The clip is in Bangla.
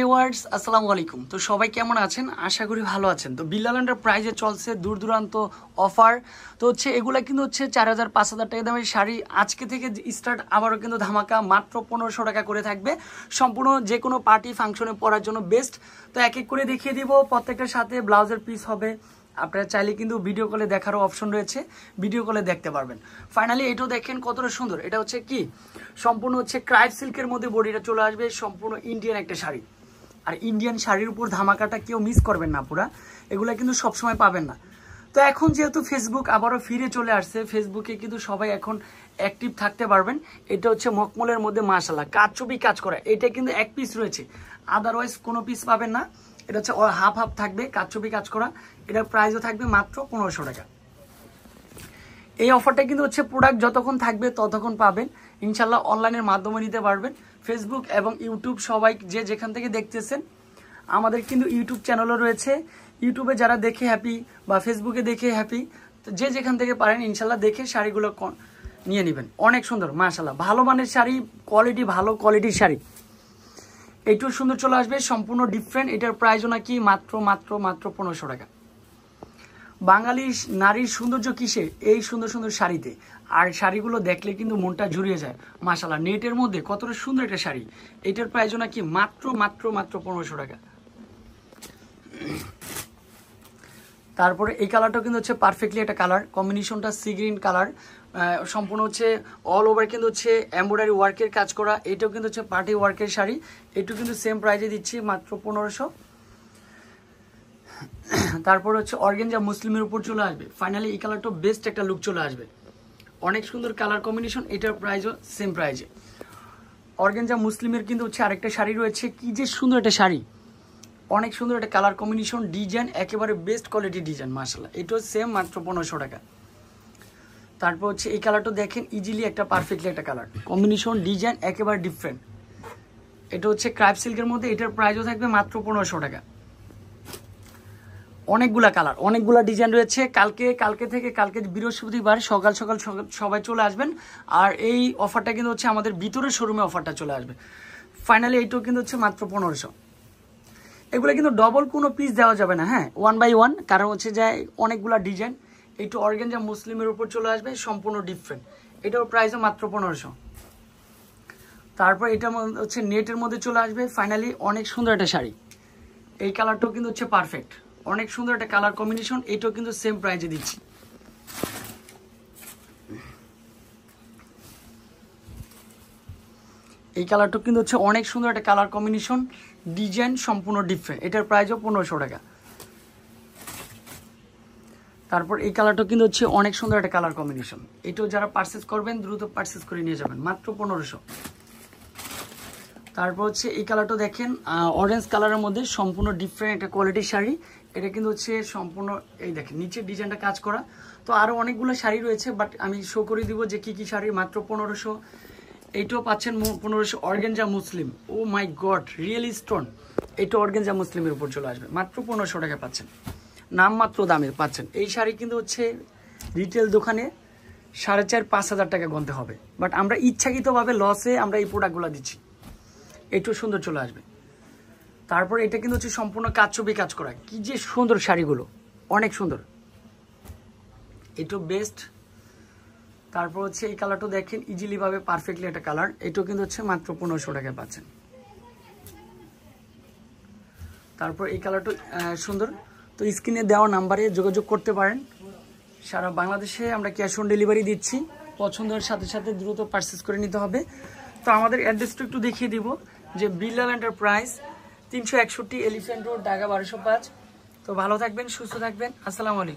ভিউয়ার্স আসসালামু আলাইকুম। তো সবাই কেমন আছেন? আশা করি ভালো আছেন। তো বিল্লাল এন্টারপ্রাইজে চলছে দূর দূরান্ত অফার। তো এগুলা কিন্তু 4000 5000 টাকা দামের শাড়ি আজকে থেকে স্টার্ট, আবারও কিন্তু ধামাকা মাত্র 1500 টাকা করে থাকবে। সম্পূর্ণ যে কোনো পার্টি ফাংশনে পরার জন্য বেস্ট। তো এক এক করে দেখিয়ে দিব, প্রত্যেকটার সাথে ব্লাউজের পিস হবে। আপনারা চাইলে কিন্তু ভিডিও কলে দেখারও অপশন রয়েছে, ভিডিও কলে দেখতে পারবেন। ফাইনালি এটাও দেখেন কতটা সুন্দর। এটা কি সম্পূর্ণ ক্রাইপ সিল্কের মধ্যে বডিটা চলে আসবে, সম্পূর্ণ ইন্ডিয়ান একটা শাড়ি। আর ইন্ডিয়ান শাড়ির উপর ধামাকাটা কেউ মিস করবেন না, পুরা এগুলা কিন্তু সবসময় পাবেন না। তো এখন যেহেতু ফেসবুক আবারও ফিরে চলে আসছে, ফেসবুকে কিন্তু সবাই এখন অ্যাক্টিভ থাকতে পারবেন। এটা মখমলের মধ্যে মাশাআল্লাহ কাচুবি কাজ করা, এটা কিন্তু এক পিস রয়েছে, আদারওয়াইজ কোনো পিস পাবেন না। এটা হাফ হাফ থাকবে, কাচুবি কাজ করা। এটার প্রাইসও থাকবে মাত্র 1500 টাকা। এই অফারটা কিন্তু প্রোডাক্ট যতক্ষণ থাকবে ততক্ষণ পাবেন ইনশাল্লাহ। অনলাইনের মাধ্যমে নিতে পারবেন। ফেসবুক এবং ইউটিউব সবাই যে যেখান থেকে দেখতেছেন, আমাদের কিন্তু ইউটিউব চ্যানেলও রয়েছে। ইউটিউবে যারা দেখে হ্যাপি বা ফেসবুকে দেখে হ্যাপি, তো যে যেখান থেকে পারেন ইনশাল্লাহ দেখে শাড়িগুলো নিয়ে নেবেন। অনেক সুন্দর মাশাআল্লাহ, ভালো মানের শাড়ি, কোয়ালিটি ভালো কোয়ালিটির শাড়ি। এইটুকু সুন্দর চলে আসবে, সম্পূর্ণ ডিফারেন্ট। এটার প্রাইসও নাকি মাত্র 1500 টাকা। বাঙালি নারীর সৌন্দর্য কিসে? এই সুন্দর সুন্দর শাড়িতে। আর শাড়িগুলো দেখলে কিন্তু মনটা জুড়িয়ে যায় মাশাআল্লাহ। নেটের মধ্যে কতটা সুন্দর একটা শাড়ি। এটার প্রাইসও নাকি মাত্র 1500 টাকা। তারপরে এই কালারটাও কিন্তু পারফেক্টলি একটা কালার কম্বিনেশনটা, সি গ্রিন কালার। সম্পূর্ণ অল ওভার কিন্তু এমব্রয়ডারি ওয়ার্কের কাজ করা। এটাও কিন্তু পার্টি ওয়ার্কের শাড়ি। এটাও কিন্তু সেম প্রাইসে দিচ্ছি মাত্র 1500। তারপর অর্গানজা মুসলিমের উপর চলে আসবে। ফাইনালি এই কালারটা বেস্ট একটা লুক চলে আসবে, অনেক সুন্দর কালার কম্বিনেশন। এটার প্রাইসও সেম প্রাইসে। অর্গানজা মুসলিমের কিন্তু আরেকটা শাড়ি রয়েছে, কি যে সুন্দর একটা শাড়ি, অনেক সুন্দর একটা কালার কম্বিনেশন, ডিজাইন একেবারে বেস্ট কোয়ালিটি ডিজাইন মাশাআল্লাহ। এটাও সেম মাত্র 1500 টাকা। তারপর এই কালারটা দেখেন, ইজিলি একটা পারফেক্টলি একটা কালার কম্বিনেশন, ডিজাইন একেবারে ডিফারেন্ট। এটা ক্রাইপ সিল্কের মধ্যে। এটার প্রাইসও থাকবে মাত্র 1500 টাকা। অনেকগুলা কালার, অনেকগুলা ডিজাইন রয়েছে। কালকে বৃহস্পতিবার সকাল সকাল সবাই চলে আসবেন। আর এই অফারটা কিন্তু আমাদের ভিতরের শোরুমে অফারটা চলে আসবে। ফাইনালি এইটাও কিন্তু মাত্র 1500। এগুলো কিন্তু ডবল কোনো পিস দেওয়া যাবে না, হ্যাঁ, 1 বাই 1, কারণ যে অনেকগুলা ডিজাইন। এইটু অর্গানজা মুসলিমের উপর চলে আসবে, সম্পূর্ণ ডিফারেন্ট। এটার প্রাইসও মাত্র 1500। তারপর এটা নেটের মধ্যে চলে আসবে। ফাইনালি অনেক সুন্দর একটা শাড়ি। এই কালারটাও কিন্তু পারফেক্ট, অনেক সুন্দর একটা কালার কম্বিনেশন। এটাও কিন্তু সেম প্রাইসে দিচ্ছি। এই কালারটা কিন্তু অনেক সুন্দর একটা কালার কম্বিনেশন, ডিজাইন সম্পূর্ণ ডিফারেন্ট। এটার প্রাইসও 1500 টাকা। তারপর এই কালারটা কিন্তু অনেক সুন্দর একটা কালার কম্বিনেশন। এটাও যারা পারচেস করবেন দ্রুত পারচেস করে নিয়ে যাবেন, মাত্র 1500। তারপর এই কালারটা দেখেন, অরেঞ্জ কালারের মধ্যে সম্পূর্ণ ডিফারেন্ট একটা কোয়ালিটির শাড়ি। এটা কিন্তু সম্পূর্ণ এই দেখেন নিচের ডিজাইনটা কাজ করা। তো আরো অনেকগুলো শাড়ি রয়েছে, বাট আমি শো করে দিব যে কি কি শাড়ি। মাত্র 1500। এইটাও পাচ্ছেন 1500। অর্গানজা মুসলিম, ও মাই গড, রিয়েলি স্টোন। এটা অর্গানজা মুসলিমের উপর চলে আসবে, মাত্র 1500 টাকা পাচ্ছেন। নাম মাত্র দামে পাচ্ছেন। এই শাড়ি কিন্তু রিটেল দোকানে 4500-5000 টাকা গুনতে হবে, বাট আমরা ইচ্ছাকৃতভাবে লসে আমরা এই প্রোডাক্টগুলো দিচ্ছি। একটু সুন্দর চলে আসবে। তারপর এটা কিন্তু সম্পূর্ণ কাচুবি কাজ করা, কি যে সুন্দর শাড়িগুলো, অনেক সুন্দর। এটাও বেস্ট। তারপর এই কালারটা দেখেন, ইজিলি ভাবে পারফেক্টলি একটা কালার। এটাও কিন্তু মাত্র 1500 টাকায় পাচ্ছেন। তারপর এই কালারটা সুন্দর। তো স্ক্রিনে দেওয়া নাম্বারে যোগাযোগ করতে পারেন। সারা বাংলাদেশে আমরা ক্যাশ অন ডেলিভারি দিচ্ছি। পছন্দের সাথে সাথে দ্রুত পারচেস করে নিতে হবে। তো আমাদের অ্যাড্রেসটা একটু দেখিয়ে দিব, যে Billal enterprise 361 elephant road, Dhaka 1205। তো ভালো থাকবেন, সুস্থ থাকবেন। আসসালামু আলাইকুম।